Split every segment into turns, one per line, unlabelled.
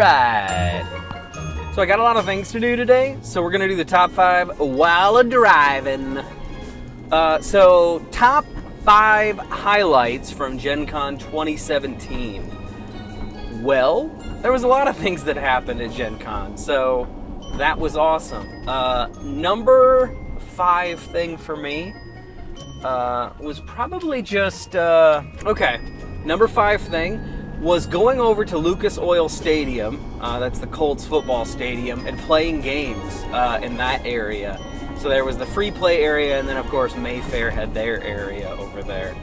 Alright. So I got a lot of things to do today, so we're going to do the top 5 while driving. So top 5 highlights from GenCon 2017. Well, there was a lot of things that happened at GenCon, so that was awesome. Number 5 thing for me was probably just, number 5 thing was going over to Lucas Oil Stadium, that's the Colts football stadium, and playing games in that area. So there was the free play area, and then of course Mayfair had their area over there.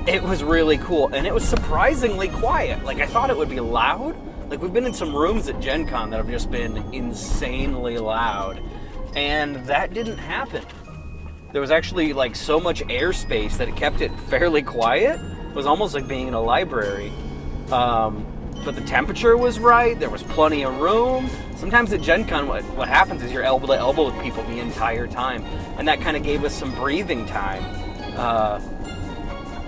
It was really cool, and it was surprisingly quiet. Like, I thought it would be loud. Like, we've been in some rooms at GenCon that have just been insanely loud, and that didn't happen. There was actually like so much airspace that it kept it fairly quiet. It was almost like being in a library. But the temperature was right, there was plenty of room. Sometimes at GenCon, what happens is you're elbow to elbow with people the entire time, and that kind of gave us some breathing time.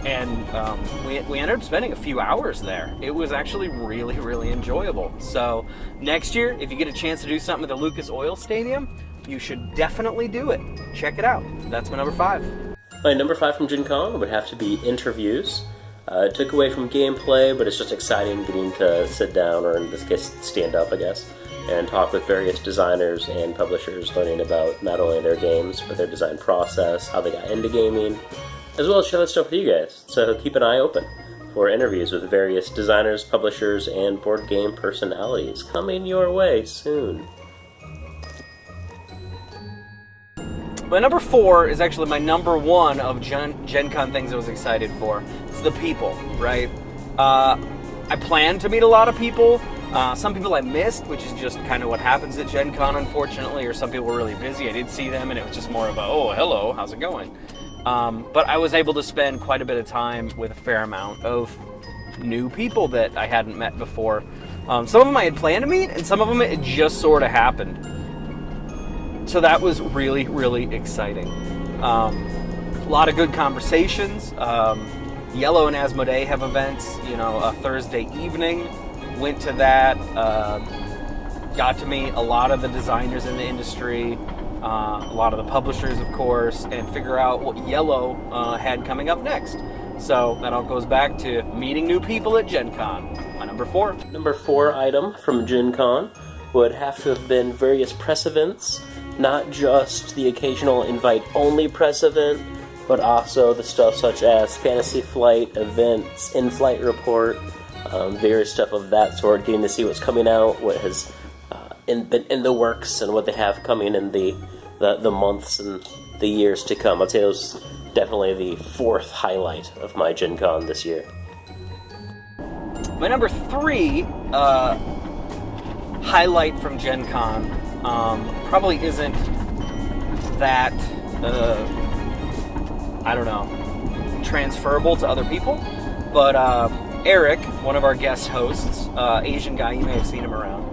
We ended up spending a few hours there. It was actually really, really enjoyable. So next year, if you get a chance to do something at the Lucas Oil Stadium, you should definitely do it. Check it out. That's my number 5.
My number 5 from GenCon would have to be interviews. It took away from gameplay, but it's just exciting getting to sit down, or in this case, stand up, I guess, and talk with various designers and publishers, learning about not only their games, but their design process, how they got into gaming, as well as share that stuff with you guys. So keep an eye open for interviews with various designers, publishers, and board game personalities coming your way soon.
My number 4 is actually my number 1 of GenCon things I was excited for. It's the people, right? I planned to meet a lot of people. Some people I missed, which is just kind of what happens at GenCon, unfortunately, or some people were really busy. I did see them, and it was just more of a, oh, hello, how's it going? But I was able to spend quite a bit of time with a fair amount of new people that I hadn't met before. Some of them I had planned to meet, and some of them it just sort of happened. So that was really, really exciting. A lot of good conversations. Yellow and Asmodee have events, a Thursday evening. Went to that. Got to meet a lot of the designers in the industry, a lot of the publishers, of course, and figure out what Yellow had coming up next. So that all goes back to meeting new people at GenCon. My number 4.
Number 4 item from GenCon would have to have been various press events. Not just the occasional invite-only press event, but also the stuff such as Fantasy Flight events, in-flight report, various stuff of that sort, getting to see what's coming out, what has been in the works, and what they have coming in the months and the years to come. I'd say it was definitely the 4th highlight of my GenCon this year.
My number 3 highlight from GenCon probably isn't that, transferable to other people, but Eric, one of our guest hosts, Asian guy, you may have seen him around,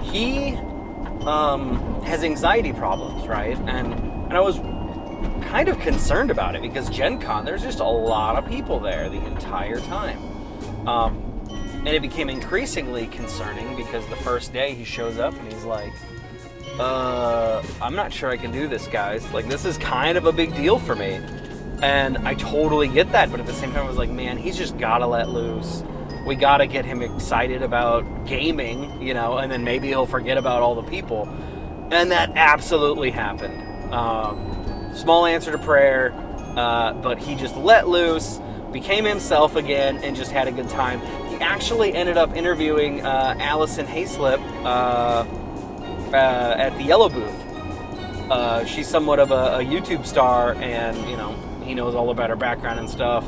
he has anxiety problems, right? And I was kind of concerned about it because GenCon, there's just a lot of people there the entire time. And it became increasingly concerning because the first day he shows up and he's like, I'm not sure I can do this, guys. Like, this is kind of a big deal for me. And I totally get that, but at the same time I was like, man, he's just gotta let loose. We gotta get him excited about gaming, and then maybe he'll forget about all the people. And that absolutely happened. Small answer to prayer, but he just let loose, became himself again, and just had a good time. He actually ended up interviewing Allison Hayslip at the Yellow booth. She's somewhat of a YouTube star, and he knows all about her background and stuff.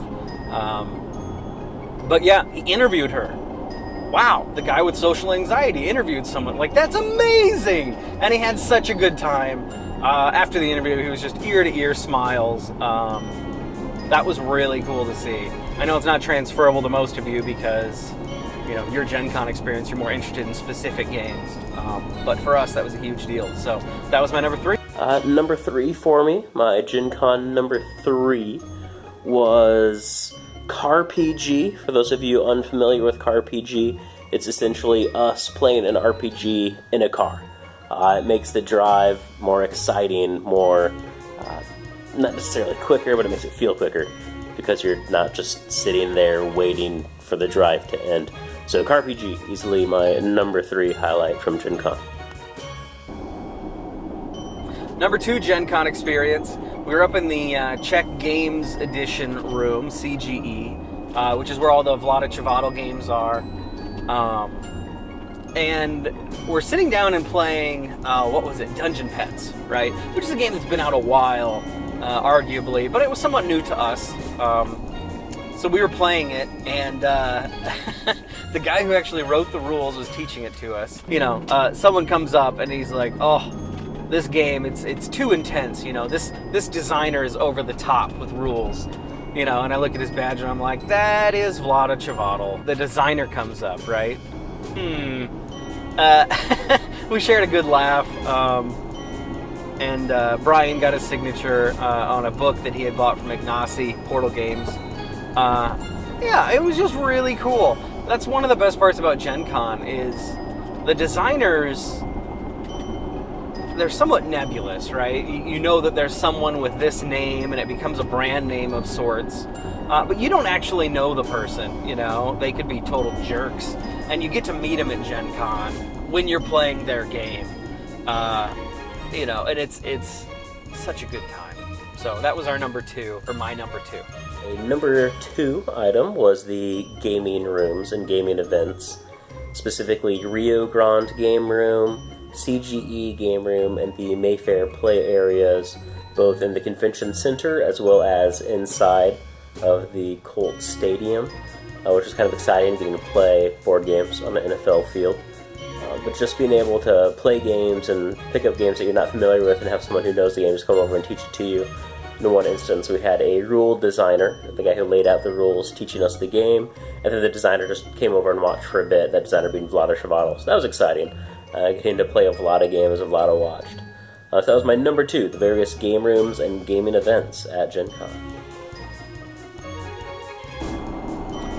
But yeah, he interviewed her. Wow, the guy with social anxiety interviewed someone. Like, that's amazing! And he had such a good time. After the interview, he was just ear-to-ear smiles. That was really cool to see. I know it's not transferable to most of you because, your GenCon experience, you're more interested in specific games. But for us, that was a huge deal. So that was my number 3.
Number 3 for me, my GenCon number 3 was CarPG. For those of you unfamiliar with CarPG, It's essentially us playing an RPG in a car. It makes the drive more exciting, more, not necessarily quicker, but it makes it feel quicker because you're not just sitting there waiting for the drive to end. So CarPG, easily my number 3 highlight from GenCon.
Number 2 GenCon experience. We were up in the Czech Games Edition room, CGE, which is where all the Vlada Chvátil games are. And we're sitting down and playing, Dungeon Pets, right? Which is a game that's been out a while, arguably, but it was somewhat new to us. So we were playing it, and the guy who actually wrote the rules was teaching it to us. Someone comes up and he's like, "Oh, this game, it's too intense. This designer is over the top with rules." And I look at his badge and I'm like, "That is Vlada Chvátil." The designer comes up, right? We shared a good laugh. And Brian got a signature on a book that he had bought from Ignacy, Portal Games. It was just really cool. That's one of the best parts about GenCon is the designers, they're somewhat nebulous, right? You know that there's someone with this name and it becomes a brand name of sorts. But you don't actually know the person, They could be total jerks. And you get to meet them at GenCon when you're playing their game. And it's such a good time. So that was our number 2, or my number 2.
A number 2 item was the gaming rooms and gaming events, specifically Rio Grande Game Room, CGE Game Room, and the Mayfair Play areas, both in the convention center as well as inside of the Colt Stadium, which is kind of exciting, getting to play board games on the NFL field. But just being able to play games and pick up games that you're not familiar with and have someone who knows the games come over and teach it to you. In one instance, we had a rule designer, the guy who laid out the rules, teaching us the game, and then the designer just came over and watched for a bit, that designer being Vlada Chvátil. So that was exciting, getting to play a Vlada game as Vlada watched. So that was my number 2, the various game rooms and gaming events at GenCon.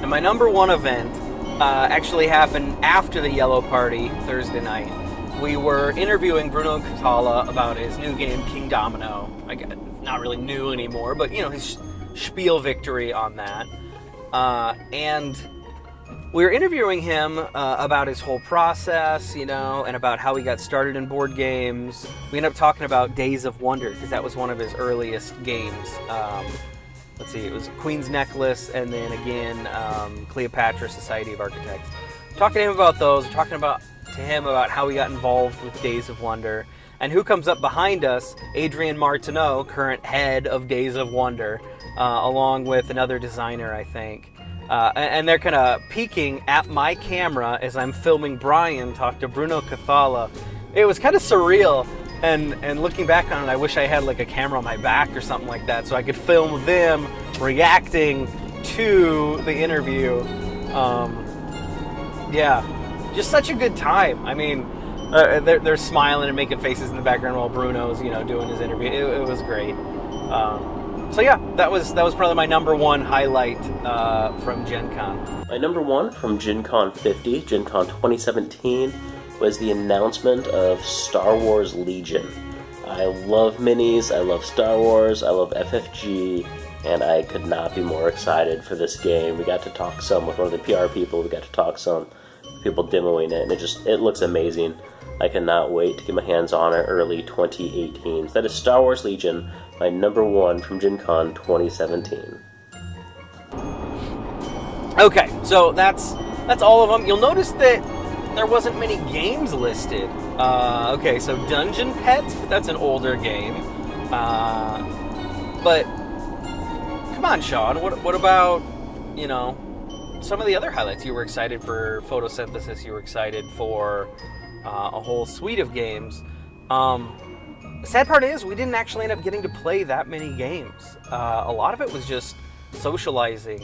And my number 1 event actually happened after the Yellow Party Thursday night. We were interviewing Bruno Cathala about his new game, King Domino. Not really new anymore, but his Spiel victory on that. And we were interviewing him about his whole process, and about how he got started in board games. We ended up talking about Days of Wonder, because that was one of his earliest games. Let's see, it was Queen's Necklace, and then again, Cleopatra, Society of Architects. Talking to him about those, talking to him about how he got involved with Days of Wonder. And who comes up behind us? Adrien Martineau, current head of Days of Wonder, along with another designer, I think. And they're kind of peeking at my camera as I'm filming Brian talk to Bruno Cathala. It was kind of surreal. And looking back on it, I wish I had like a camera on my back or something like that so I could film them reacting to the interview. Just such a good time. I mean, they're smiling and making faces in the background while Bruno's, doing his interview. It was great. That was probably my number 1 highlight from GenCon.
My number 1 from GenCon 50, GenCon 2017, was the announcement of Star Wars Legion. I love minis, I love Star Wars, I love FFG, and I could not be more excited for this game. We got to talk some with one of the PR people, we got to talk some people demoing it, and it looks amazing. I cannot wait to get my hands on it early 2018. So that is Star Wars Legion, my number 1 from GenCon 2017. Okay,
so that's all of them. You'll notice that there wasn't many games listed. So Dungeon Pets, but that's an older game. But come on, Sean, what about, some of the other highlights? You were excited for Photosynthesis, you were excited for a whole suite of games. The sad part is we didn't actually end up getting to play that many games. A lot of it was just socializing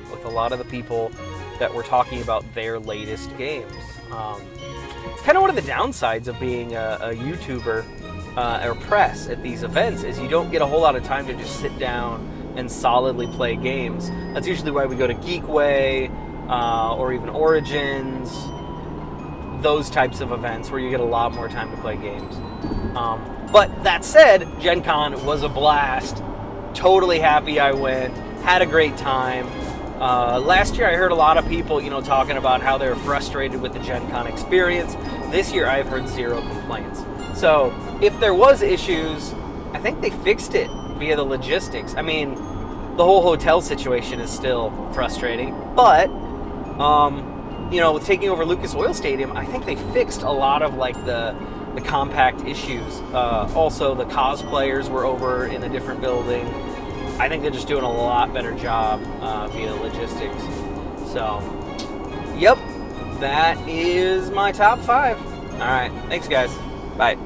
with a lot of the people that were talking about their latest games. It's kind of one of the downsides of being a YouTuber or press at these events is you don't get a whole lot of time to just sit down and solidly play games. That's usually why we go to Geekway or even Origins, those types of events where you get a lot more time to play games. But that said, Gen Con was a blast. Totally happy I went. Had a great time. Last year I heard a lot of people, talking about how they were frustrated with the Gen Con experience. This year I've heard zero complaints. So if there was issues, I think they fixed it via the logistics. I mean, the whole hotel situation is still frustrating, but with taking over Lucas Oil Stadium, I think they fixed a lot of like the compact issues. Also, the cosplayers were over in a different building. I think they're just doing a lot better job via logistics. So, yep, that is my top 5. All right, thanks guys. Bye.